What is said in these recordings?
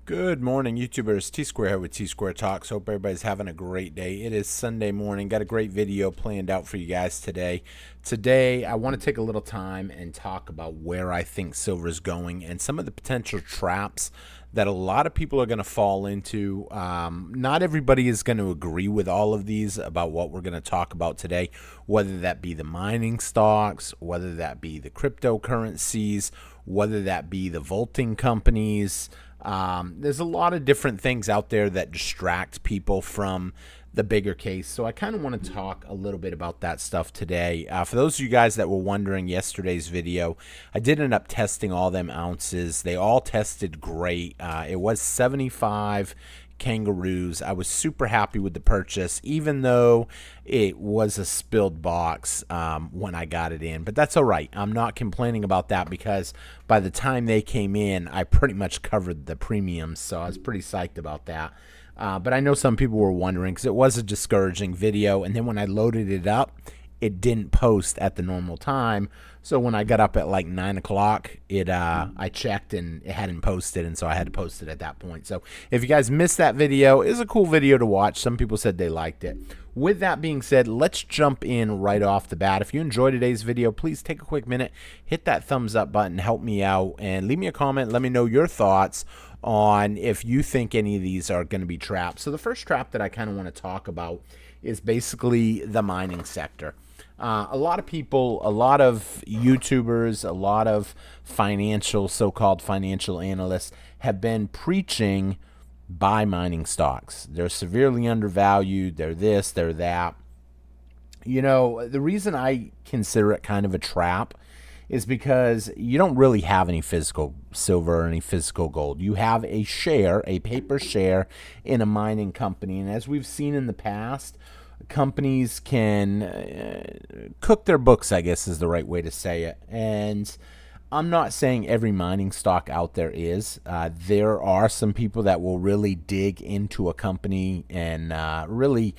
Good morning, YouTubers. T-Square here with T-Square Talks. Hope everybody's having a great day. It is Sunday morning. Got a great video planned out for you guys today. Today, I want to take a little time and talk about where I think silver is going and some of the potential traps that a lot of people are going to fall into. Not everybody is going to agree with all of these about what we're going to talk about today, whether that be the mining stocks, whether that be the cryptocurrencies, whether that be the vaulting companies. There's a lot of different things out there that distract people from the bigger case. So I kind of want to talk a little bit about that stuff today. For those of you guys that were wondering yesterday's video, I did end up testing all them ounces. They all tested great. It was 75 kangaroos. I was super happy with the purchase, even though it was a spilled box when I got it in. But that's all right. I'm not complaining about that because by the time they came in, I pretty much covered the premiums, so I was pretty psyched about that. But I know some people were wondering because it was a discouraging video, and then when I loaded it up, it didn't post at the normal time. So when I got up at like 9 o'clock, I checked and it hadn't posted, and so I had to post it at that point. So if you guys missed that video, it's a cool video to watch. Some people said they liked it. With that being said, let's jump in right off the bat. If you enjoyed today's video, please take a quick minute, hit that thumbs up button, help me out, and leave me a comment. Let me know your thoughts on if you think any of these are going to be traps. So the first trap that I kind of want to talk about is basically the mining sector. A lot of people, a lot of YouTubers, a lot of so-called financial analysts have been preaching buy mining stocks. They're severely undervalued. They're this, they're that. You know, the reason I consider it kind of a trap is because you don't really have any physical silver or any physical gold. You have a share, a paper share in a mining company. And as we've seen in the past, companies can cook their books, I guess is the right way to say it. And I'm not saying every mining stock out there is. There are some people that will really dig into a company and really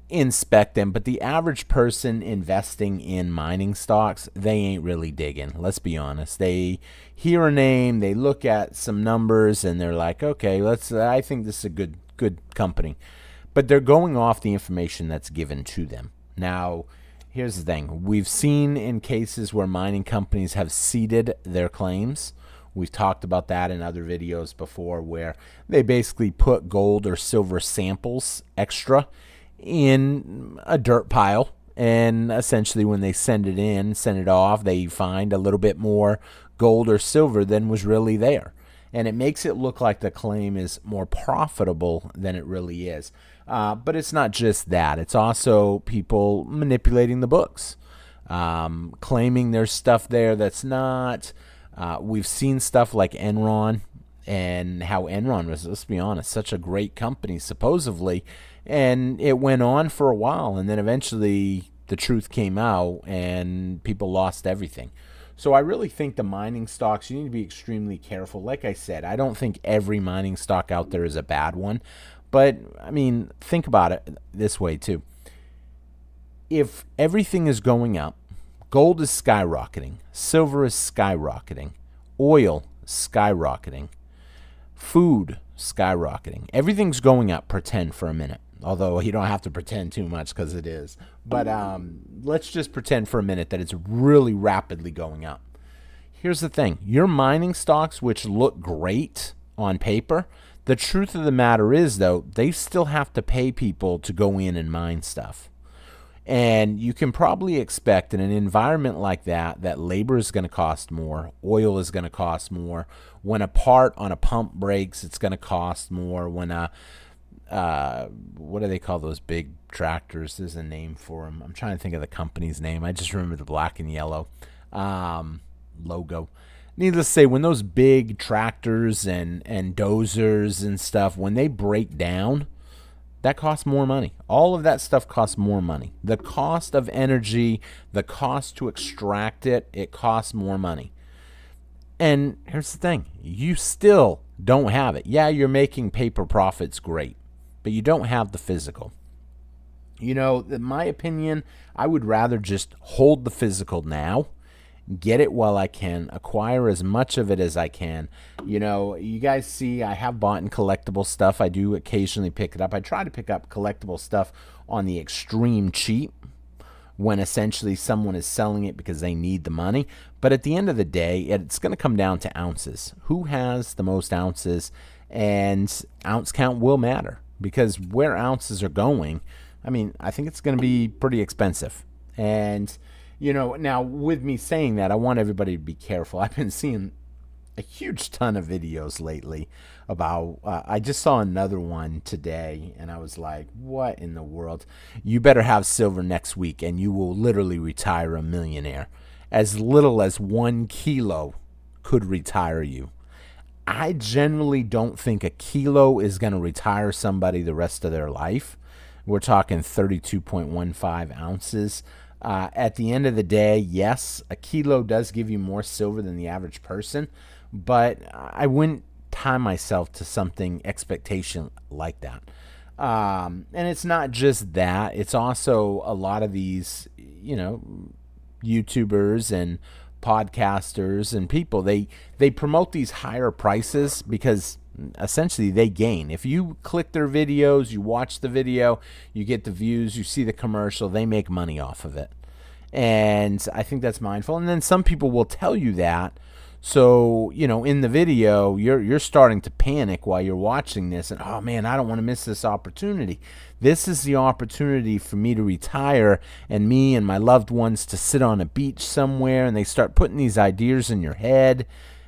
inspect them, but the average person investing in mining stocks, they ain't really digging. Let's be honest. They hear a name, they look at some numbers, and they're like, okay, I think this is a good company. But they're going off the information that's given to them. Now, here's the thing. We've seen in cases where mining companies have seeded their claims. We've talked about that in other videos before, where they basically put gold or silver samples extra in a dirt pile, and essentially when they send it off, they find a little bit more gold or silver than was really there, and it makes it look like the claim is more profitable than it really is. But it's not just that. It's also people manipulating the books, claiming there's stuff there that's not. We've seen stuff like Enron, and how Enron was, let's be honest, such a great company supposedly, and it went on for a while, and then eventually the truth came out and people lost everything. So I really think the mining stocks, you need to be extremely careful. Like I said, I don't think every mining stock out there is a bad one, but I mean, think about it this way too. If everything is going up, gold is skyrocketing, silver is skyrocketing, oil skyrocketing, food skyrocketing, everything's going up. Pretend for a minute, although you don't have to pretend too much because it is, but let's just pretend for a minute that it's really rapidly going up. Here's the thing. Your mining stocks, which look great on paper, the truth of the matter is, though, they still have to pay people to go in and mine stuff. And you can probably expect in an environment like that, that labor is going to cost more, oil is going to cost more. When a part on a pump breaks, it's going to cost more. When a, what do they call those big tractors? There's a name for them. I'm trying to think of the company's name. I just remember the black and yellow logo. Needless to say, when those big tractors and dozers and stuff, when they break down, that costs more money. All of that stuff costs more money. The cost of energy, the cost to extract it, it costs more money. And here's the thing. You still don't have it. Yeah, you're making paper profits, great, but you don't have the physical. You know, in my opinion, I would rather just hold the physical now get it while I can, acquire as much of it as I can. You know, you guys see I have bought in collectible stuff. I do occasionally pick it up. I try to pick up collectible stuff on the extreme cheap when essentially someone is selling it because they need the money. But at the end of the day, it's going to come down to ounces. Who has the most ounces? And ounce count will matter, because where ounces are going, I mean, I think it's going to be pretty expensive. And, you know, now with me saying that, I want everybody to be careful. I've been seeing a huge ton of videos lately about, I just saw another one today and I was like, what in the world? You better have silver next week and you will literally retire a millionaire. As little as 1 kilo could retire you. I generally don't think a kilo is going to retire somebody the rest of their life. We're talking 32.15 ounces. At the end of the day, yes, a kilo does give you more silver than the average person, but I wouldn't tie myself to something expectation like that. And it's not just that. It's also a lot of these, you know, YouTubers and podcasters and people, they promote these higher prices because essentially they gain. If you click their videos, you watch the video, you get the views, you see the commercial, they make money off of it. And I think that's mindful. And then some people will tell you that. So, you know, in the video, you're starting to panic while you're watching this. And, oh, man, I don't want to miss this opportunity. This is the opportunity for me to retire and me and my loved ones to sit on a beach somewhere. And they start putting these ideas in your head.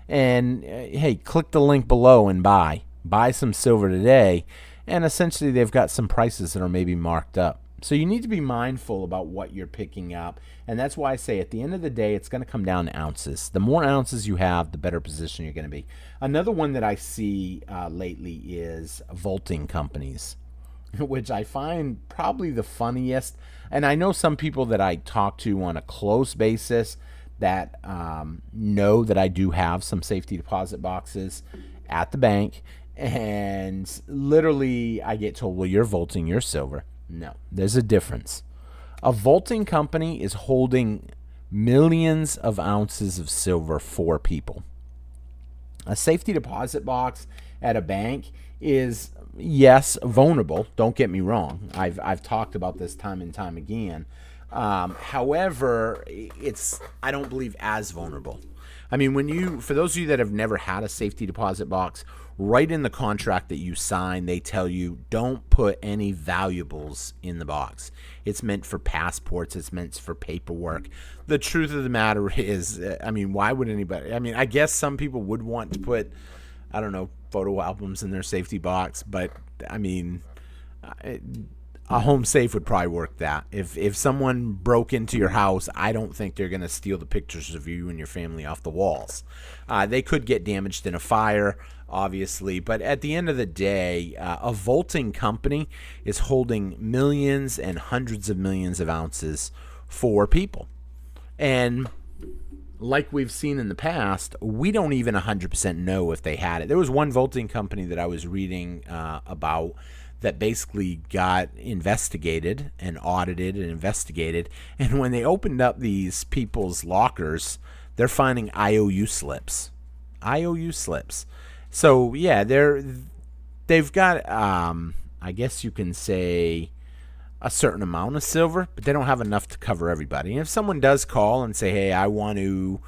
And, hey, click the link below and buy. Buy some silver today. And essentially, they've got some prices that are maybe marked up. So you need to be mindful about what you're picking up. And that's why I say at the end of the day, it's going to come down to ounces. The more ounces you have, the better position you're going to be. Another one that I see lately is vaulting companies, which I find probably the funniest. And I know some people that I talk to on a close basis that know that I do have some safety deposit boxes at the bank. And literally I get told, well, you're vaulting your silver. No, there's a difference. A vaulting company is holding millions of ounces of silver for people. A safety deposit box at a bank is, yes, vulnerable. Don't get me wrong. I've talked about this time and time again. However, it's, I don't believe, as vulnerable. I mean, for those of you that have never had a safety deposit box, right in the contract that you sign, they tell you don't put any valuables in the box. It's meant for passports. It's meant for paperwork. The truth of the matter is, I mean, why would anybody? I mean, I guess some people would want to put, I don't know, photo albums in their safety box, but I mean, a home safe would probably work that. If someone broke into your house, I don't think they're going to steal the pictures of you and your family off the walls. They could get damaged in a fire, obviously, but at the end of the day, a vaulting company is holding millions and hundreds of millions of ounces for people. And like we've seen in the past, we don't even 100% know if they had it. There was one vaulting company that I was reading about that basically got investigated and audited and investigated. And when they opened up these people's lockers, they're finding IOU slips. IOU slips. So, yeah, they've got, I guess you can say, a certain amount of silver, but they don't have enough to cover everybody. And if someone does call and say, hey, I want to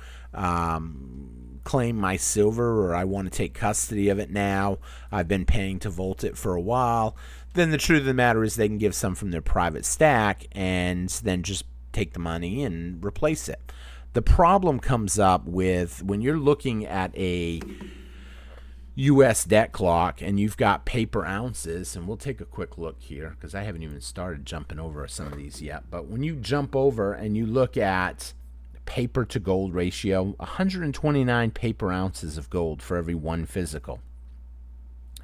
claim my silver, or I want to take custody of it now, I've been paying to vault it for a while, then the truth of the matter is they can give some from their private stack and then just take the money and replace it. The problem comes up with when you're looking at a U.S. debt clock and you've got paper ounces, and we'll take a quick look here because I haven't even started jumping over some of these yet, but when you jump over and you look at paper to gold ratio, 129 paper ounces of gold for every one physical.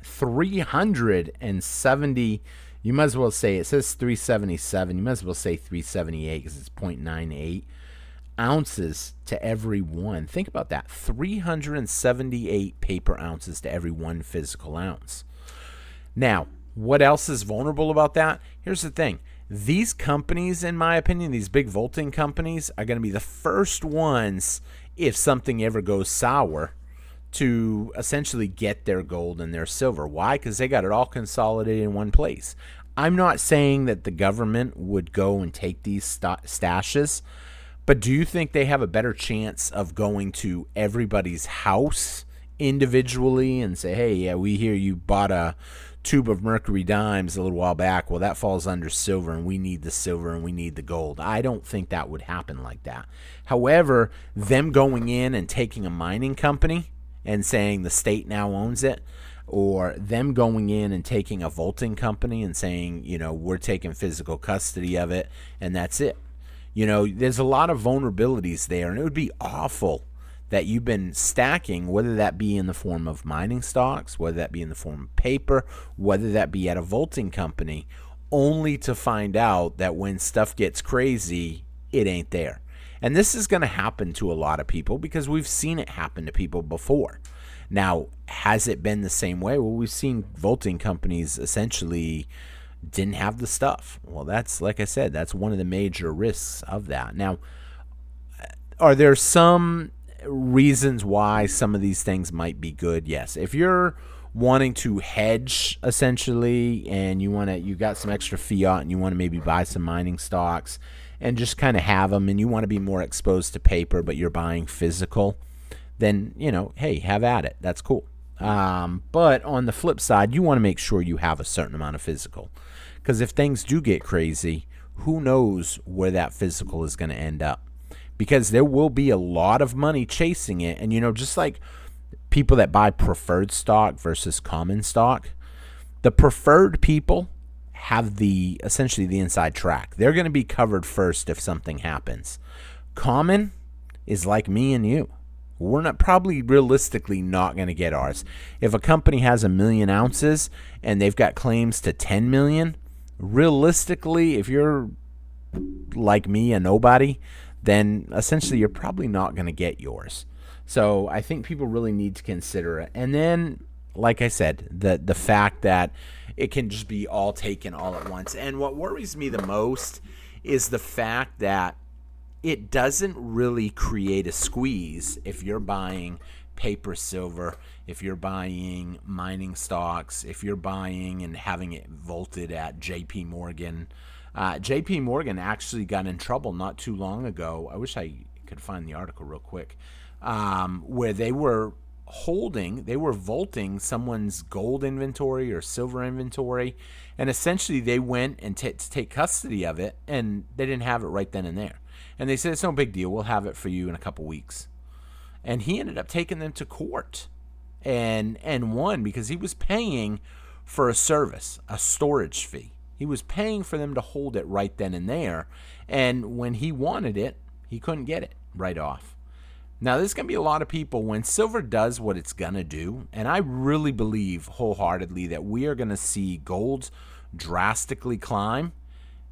370, you might as well say, it says 377, you might as well say 378 because it's 0.98 ounces to every one. Think about that, 378 paper ounces to every one physical ounce. Now, what else is vulnerable about that? Here's the thing. These companies, in my opinion, these big vaulting companies are going to be the first ones, if something ever goes sour, to essentially get their gold and their silver. Why? Because they got it all consolidated in one place. I'm not saying that the government would go and take these stashes, but do you think they have a better chance of going to everybody's house individually and say, hey, yeah, we hear you bought a tube of mercury dimes a little while back. Well, that falls under silver, and we need the silver and we need the gold. I don't think that would happen like that. However, them going in and taking a mining company and saying the state now owns it, or them going in and taking a vaulting company and saying, we're taking physical custody of it and that's it. There's a lot of vulnerabilities there, and it would be awful that you've been stacking, whether that be in the form of mining stocks, whether that be in the form of paper, whether that be at a vaulting company, only to find out that when stuff gets crazy, it ain't there. And this is going to happen to a lot of people because we've seen it happen to people before. Now, has it been the same way? Well, we've seen vaulting companies essentially didn't have the stuff. Well, that's, like I said, that's one of the major risks of that. Now, are there some reasons why some of these things might be good? Yes. If you're wanting to hedge essentially, and you got some extra fiat and you want to maybe buy some mining stocks and just kind of have them, and you want to be more exposed to paper, but you're buying physical, then, hey, have at it. That's cool. But on the flip side, you want to make sure you have a certain amount of physical, because if things do get crazy, who knows where that physical is going to end up, because there will be a lot of money chasing it. And, just like people that buy preferred stock versus common stock, the preferred people have essentially the inside track. They're going to be covered first if something happens. Common is like me and you. We're not probably realistically not going to get ours. If a company has 1 million ounces and they've got claims to 10 million, realistically, if you're like me, a nobody, then essentially you're probably not going to get yours. So I think people really need to consider it. And then, like I said, the fact that it can just be all taken all at once. And what worries me the most is the fact that it doesn't really create a squeeze if you're buying paper silver, if you're buying mining stocks, if you're buying and having it vaulted at JP Morgan. JP Morgan actually got in trouble not too long ago. I wish I could find the article real quick, where they were vaulting someone's gold inventory or silver inventory, and essentially they went and to take custody of it, and they didn't have it right then and there. And they said, it's no big deal, we'll have it for you in a couple weeks. And he ended up taking them to court and won, because he was paying for a service, a storage fee. He was paying for them to hold it right then and there. And when he wanted it, he couldn't get it right off. Now, there's going to be a lot of people when silver does what it's going to do, and I really believe wholeheartedly that we are going to see gold drastically climb,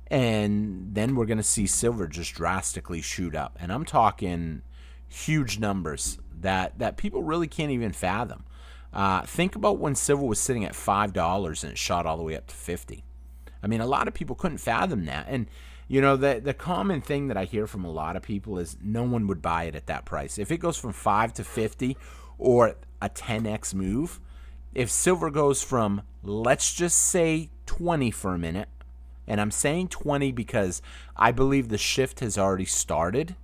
and then we're going to see silver just drastically shoot up. And I'm talking huge numbers that people really can't even fathom. Think about when silver was sitting at $5 and it shot all the way up to 50. I mean, a lot of people couldn't fathom that. And, the common thing that I hear from a lot of people is no one would buy it at that price. If it goes from 5 to 50 or a 10x move, if silver goes from, let's just say 20 for a minute, and I'm saying 20 because I believe the shift has already started,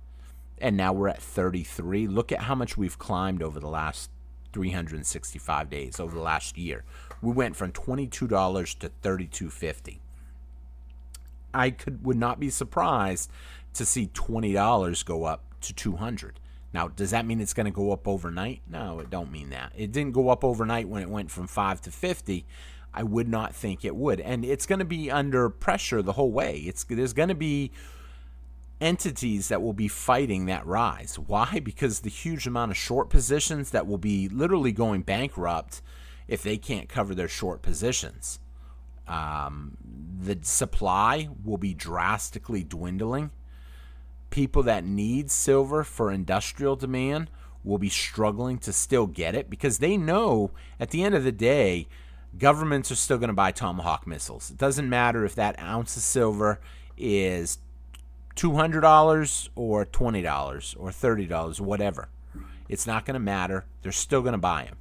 and now we're at 33. Look at how much we've climbed over the last 365 days, over the last year. We went from $22 to $32.50. I would not be surprised to see $20 go up to $200. Now, does that mean it's going to go up overnight? No, it don't mean that. It didn't go up overnight when it went from 5 to 50. I would not think it would. And it's going to be under pressure the whole way. There's going to be entities that will be fighting that rise. Why? Because the huge amount of short positions that will be literally going bankrupt if they can't cover their short positions. The supply will be drastically dwindling. People that need silver for industrial demand will be struggling to still get it, because they know at the end of the day, Governments are still going to buy Tomahawk missiles. It doesn't matter if that ounce of silver is $200 or $20 or $30, whatever. It's not going to matter. They're still going to buy them.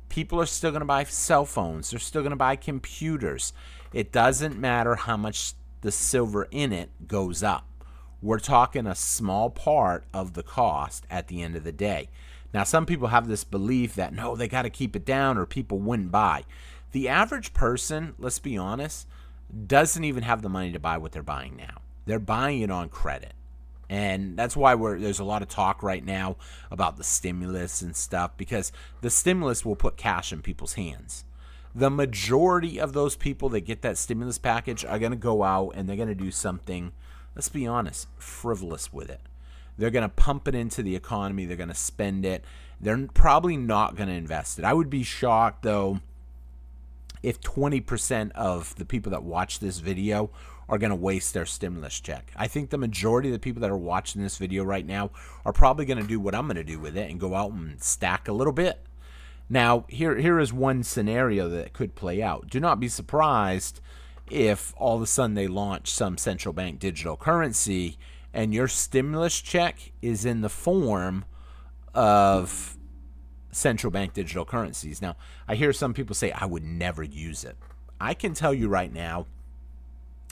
People are still going to buy cell phones. They're still going to buy computers. It doesn't matter how much the silver in it goes up. We're talking a small part of the cost at the end of the day. Now, some people have this belief that, no, they got to keep it down or people wouldn't buy. The average person, let's be honest, doesn't even have the money to buy what they're buying now. They're buying it on credit. And that's why there's a lot of talk right now about the stimulus and stuff, because the stimulus will put cash in people's hands. The majority of those people that get that stimulus package are going to go out and they're going to do something, let's be honest, frivolous with it. They're going to pump it into the economy. They're going to spend it. They're probably not going to invest it. I would be shocked, though, if 20% of the people that watch this video are going to waste their stimulus check. I think the majority of the people that are watching this video right now are probably going to do what I'm going to do with it and go out and stack a little bit. Now, here is one scenario that could play out. Do not be surprised if all of a sudden they launch some central bank digital currency and your stimulus check is in the form of central bank digital currencies. Now, I hear some people say, I would never use it. I can tell you right now,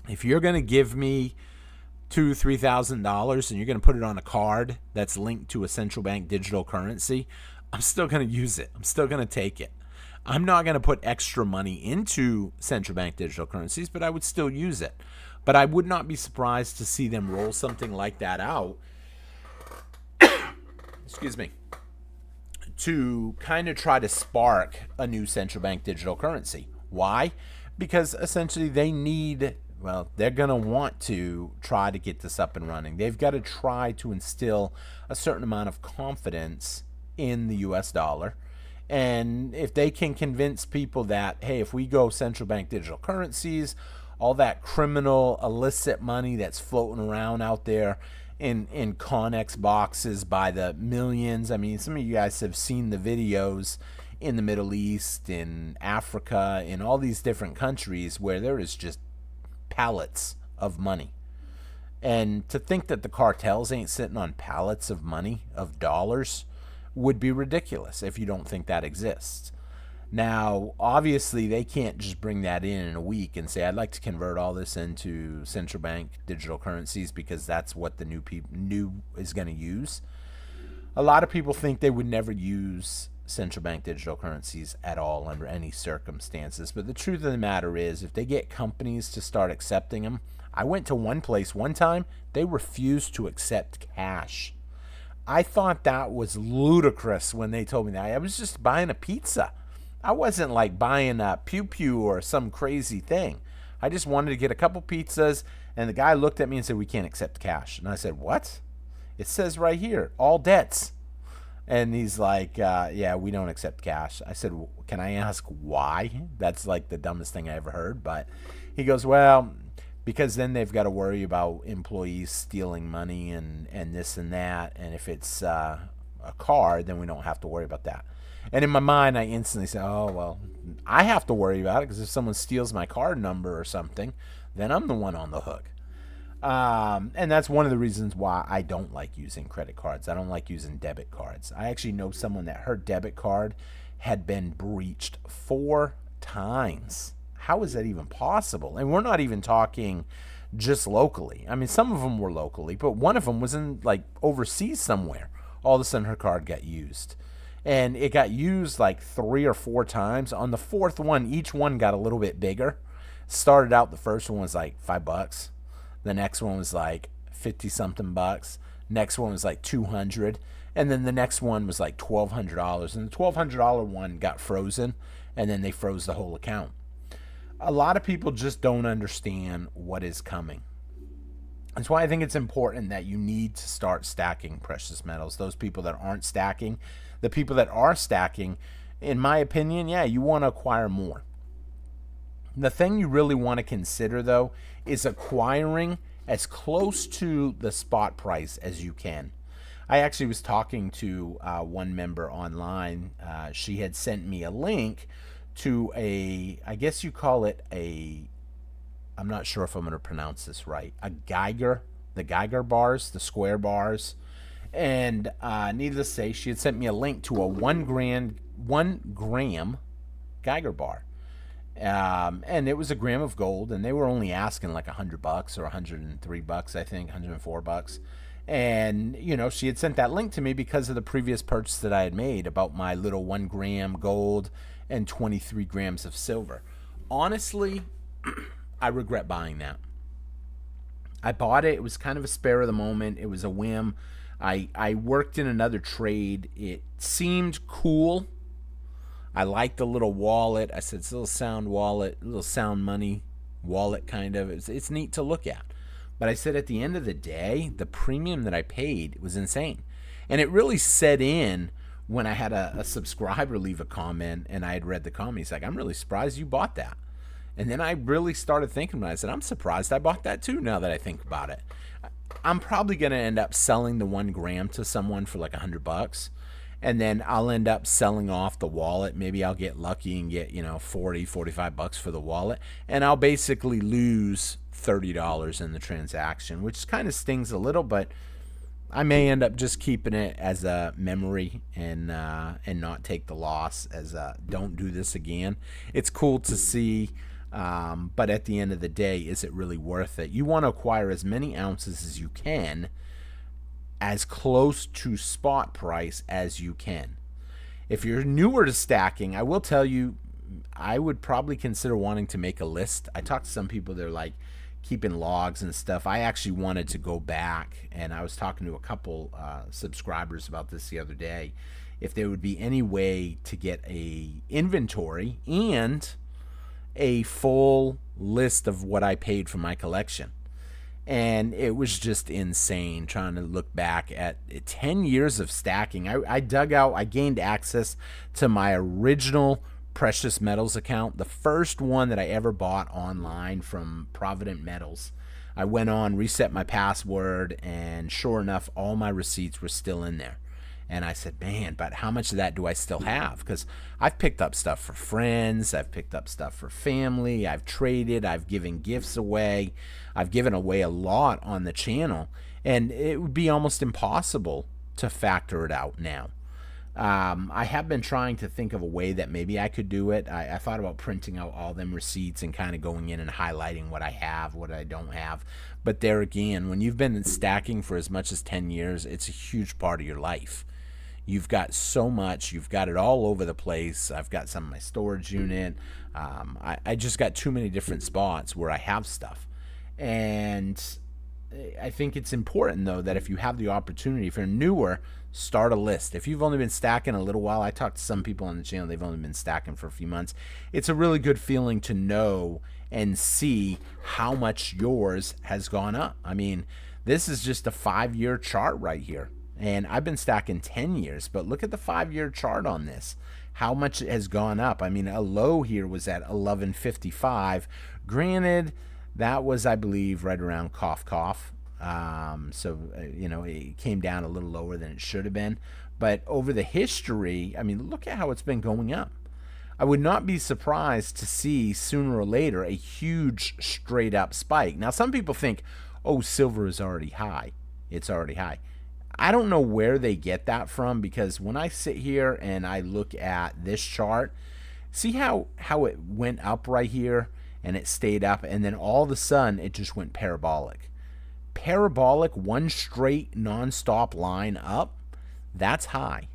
if you're going to give me $2,000, $3,000 and you're going to put it on a card that's linked to a central bank digital currency, I'm still going to use it. I'm still going to take it. I'm not going to put extra money into central bank digital currencies, but I would still use it. But I would not be surprised to see them roll something like that out, excuse me, to kind of try to spark a new central bank digital currency. Why? Because essentially they need, well, they're going to want to try to get this up and running. They've got to try to instill a certain amount of confidence in the US dollar. And if they can convince people that, hey, if we go central bank digital currencies, all that criminal illicit money that's floating around out there in Connex boxes by the millions. I mean, some of you guys have seen the videos in the Middle East, in Africa, in all these different countries where there is just pallets of money. And to think that the cartels ain't sitting on pallets of money, of dollars, would be ridiculous if you don't think that exists. Now, obviously, they can't just bring that in a week and say, I'd like to convert all this into central bank digital currencies because that's what the new is going to use. A lot of people think they would never use central bank digital currencies at all under any circumstances. But the truth of the matter is, if they get companies to start accepting them, I went to one place one time, they refused to accept cash. I thought that was ludicrous when they told me that. I was just buying a pizza. I wasn't like buying a pew-pew or some crazy thing. I just wanted to get a couple pizzas, and the guy looked at me and said, we can't accept cash. And I said, what? It says right here, all debts. And he's like, yeah, we don't accept cash. I said, well, can I ask why? That's like the dumbest thing I ever heard. But he goes, well, because then they've got to worry about employees stealing money and this and that. And if it's a card, then we don't have to worry about that. And in my mind, I instantly said, oh, well, I have to worry about it because if someone steals my card number or something, then I'm the one on the hook. And that's one of the reasons why I don't like using credit cards. I don't like using debit cards. I actually know someone that her debit card had been breached 4 times. How is that even possible? And we're not even talking just locally. I mean, some of them were locally, but one of them was in like overseas somewhere. All of a sudden her card got used. And it got used like 3 or 4 times. On the 4th one, each one got a little bit bigger. Started out, the first one was like $5. The next one was like 50 something bucks. Next one was like 200. And then the next one was like $1,200. And the $1,200 one got frozen. And then they froze the whole account. A lot of people just don't understand what is coming. That's why I think it's important that you need to start stacking precious metals. Those people that aren't stacking, the people that are stacking, in my opinion, yeah, you want to acquire more. The thing you really want to consider, though, is acquiring as close to the spot price as you can. I actually was talking to one member online. She had sent me a link to I guess you call it I'm not sure if I'm going to pronounce this right, the Geiger bars, the square bars. And needless to say, she had sent me a link to a 1 gram Geiger bar. And it was a gram of gold, and they were only asking like $100 or $103, I think, $104. And, she had sent that link to me because of the previous purchase that I had made about my little 1 gram gold and 23 grams of silver. Honestly, I regret buying that. I bought it. It was kind of a spare of the moment. It was a whim. I worked in another trade. It seemed cool. I liked the little wallet. I said, it's a little sound wallet, a little sound money wallet kind of. It's neat to look at. But I said at the end of the day, the premium that I paid was insane. And it really set in when I had a subscriber leave a comment, and I had read the comment. He's like, I'm really surprised you bought that. And then I really started thinking about it. I said, I'm surprised I bought that too, now that I think about it. I'm probably going to end up selling the 1 gram to someone for like $100. And then I'll end up selling off the wallet. Maybe I'll get lucky and get, $40-45 for the wallet. And I'll basically lose $30 in the transaction, which kind of stings a little, but I may end up just keeping it as a memory and not take the loss as don't do this again. It's cool to see, but at the end of the day, is it really worth it? You want to acquire as many ounces as you can, as close to spot price as you can. If you're newer to stacking, I will tell you, I would probably consider wanting to make a list. I talked to some people, they're like keeping logs and stuff. I actually wanted to go back, and I was talking to a couple subscribers about this the other day, if there would be any way to get a inventory and a full list of what I paid for my collection. And it was just insane trying to look back at 10 years of stacking. I gained access to my original precious metals account, the first one that I ever bought online from Provident Metals. I went on, reset my password, and sure enough, all my receipts were still in there. And I said, man, but how much of that do I still have? Because I've picked up stuff for friends. I've picked up stuff for family. I've traded. I've given gifts away. I've given away a lot on the channel. And it would be almost impossible to factor it out now. I have been trying to think of a way that maybe I could do it. I thought about printing out all them receipts and kind of going in and highlighting what I have, what I don't have. But there again, when you've been stacking for as much as 10 years, it's a huge part of your life. You've got so much. You've got it all over the place. I've got some of my storage unit. I just got too many different spots where I have stuff. And I think it's important, though, that if you have the opportunity, if you're newer, start a list. If you've only been stacking a little while, I talked to some people on the channel, they've only been stacking for a few months. It's a really good feeling to know and see how much yours has gone up. I mean, this is just a 5-year chart right here. And I've been stacking 10 years, but look at the 5-year chart on this. How much it has gone up. I mean, a low here was at 1155. Granted, that was, I believe, right around cough. So, it came down a little lower than it should have been. But over the history, I mean, look at how it's been going up. I would not be surprised to see sooner or later a huge straight up spike. Now, some people think, oh, silver is already high. It's already high. I don't know where they get that from, because when I sit here and I look at this chart, see how it went up right here and it stayed up, and then all of a sudden it just went parabolic. Parabolic, one straight non-stop line up, that's high.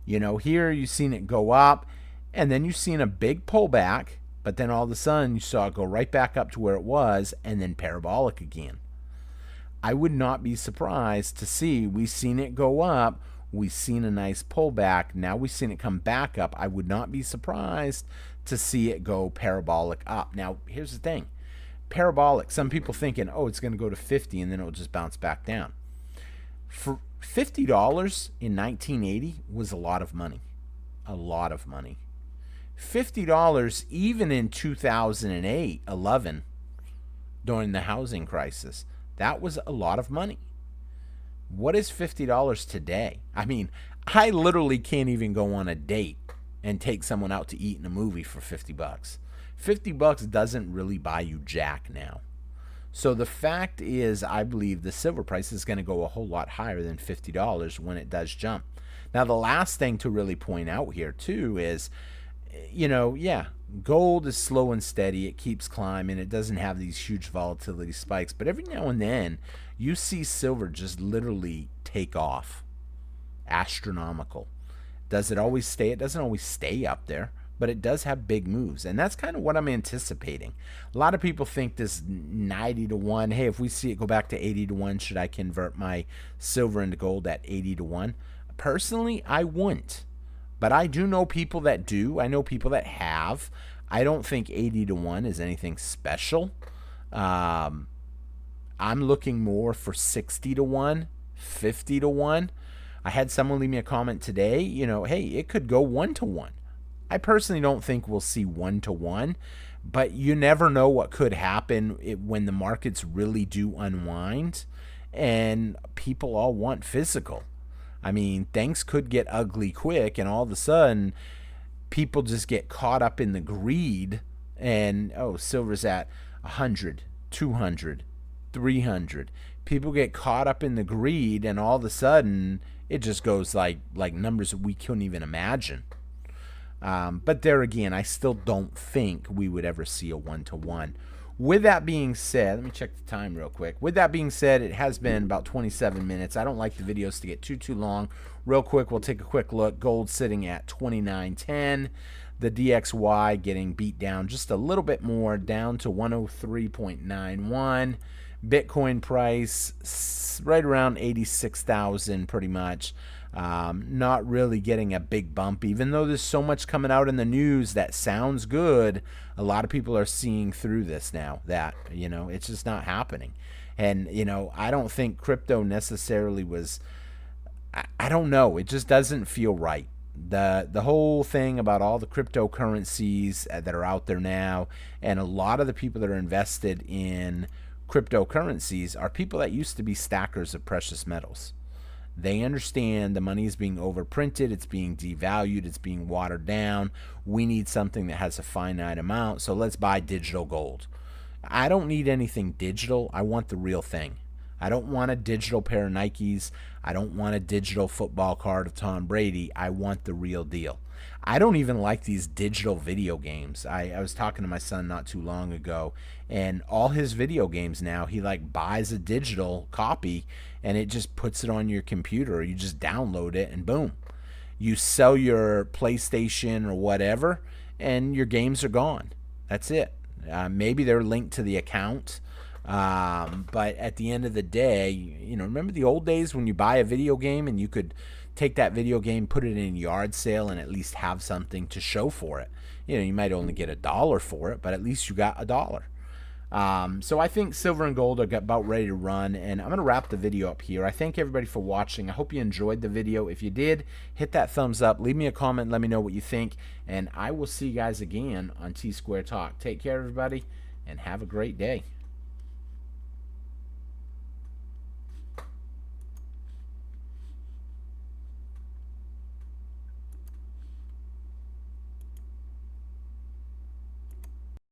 Here you've seen it go up, and then you've seen a big pullback, but then all of a sudden you saw it go right back up to where it was, and then parabolic again. I would not be surprised to see we've seen it go up, we've seen a nice pullback, now we've seen it come back up. I would not be surprised to see it go parabolic up. Now, here's the thing. Parabolic, some people thinking, oh, it's going to go to 50 and then it'll just bounce back down. For $50 in 1980 was a lot of money. A lot of money. $50 even in 2008, 11, during the housing crisis. That was a lot of money. What is $50 today? I mean, I literally can't even go on a date and take someone out to eat in a movie for 50 bucks. 50 bucks doesn't really buy you jack now. So the fact is, I believe the silver price is going to go a whole lot higher than $50 when it does jump. Now, the last thing to really point out here, too, is, yeah, gold is slow and steady. It keeps climbing. It doesn't have these huge volatility spikes. But every now and then, you see silver just literally take off. Astronomical. Does it always stay? It doesn't always stay up there, but it does have big moves. And that's kind of what I'm anticipating. A lot of people think this 90 to 1, hey, if we see it go back to 80 to 1, should I convert my silver into gold at 80 to 1? Personally, I wouldn't. But I do know people that do. I know people that have. I don't think 80 to 1 is anything special. I'm looking more for 60 to 1, 50 to 1. I had someone leave me a comment today, hey, it could go 1 to 1. I personally don't think we'll see 1 to 1, but you never know what could happen when the markets really do unwind and people all want physical. I mean, things could get ugly quick, and all of a sudden, people just get caught up in the greed, and, silver's at 100, 200, 300. People get caught up in the greed, and all of a sudden, it just goes like numbers that we couldn't even imagine. But there again, I still don't think we would ever see a 1 to 1. With that being said, let me check the time real quick. With that being said, it has been about 27 minutes. I don't like the videos to get too long. Real quick, we'll take a quick look. Gold sitting at 29.10. The DXY getting beat down just a little bit more, down to 103.91. Bitcoin price right around 86,000 pretty much. Not really getting a big bump, even though there's so much coming out in the news that sounds good. A lot of people are seeing through this now that, it's just not happening. And, I don't think crypto necessarily was, I don't know. It just doesn't feel right. The whole thing about all the cryptocurrencies that are out there now, and a lot of the people that are invested in cryptocurrencies are people that used to be stackers of precious metals. They understand the money is being overprinted, it's being devalued, it's being watered down. We need something that has a finite amount, so let's buy digital gold. I don't need anything digital. I want the real thing. I don't want a digital pair of Nikes. I don't want a digital football card of Tom Brady. I want the real deal. I don't even like these digital video games. I was talking to my son not too long ago, and all his video games now, he buys a digital copy and it just puts it on your computer, or you just download it and boom. You sell your PlayStation or whatever and your games are gone. That's it. Maybe they're linked to the account. But at the end of the day, remember the old days when you buy a video game and you could take that video game, put it in a yard sale, and at least have something to show for it. You might only get $1 for it, but at least you got $1. So I think silver and gold are about ready to run, and I'm going to wrap the video up here. I thank everybody for watching. I hope you enjoyed the video. If you did, hit that thumbs up. Leave me a comment. Let me know what you think, and I will see you guys again on T-Square Talk. Take care, everybody, and have a great day.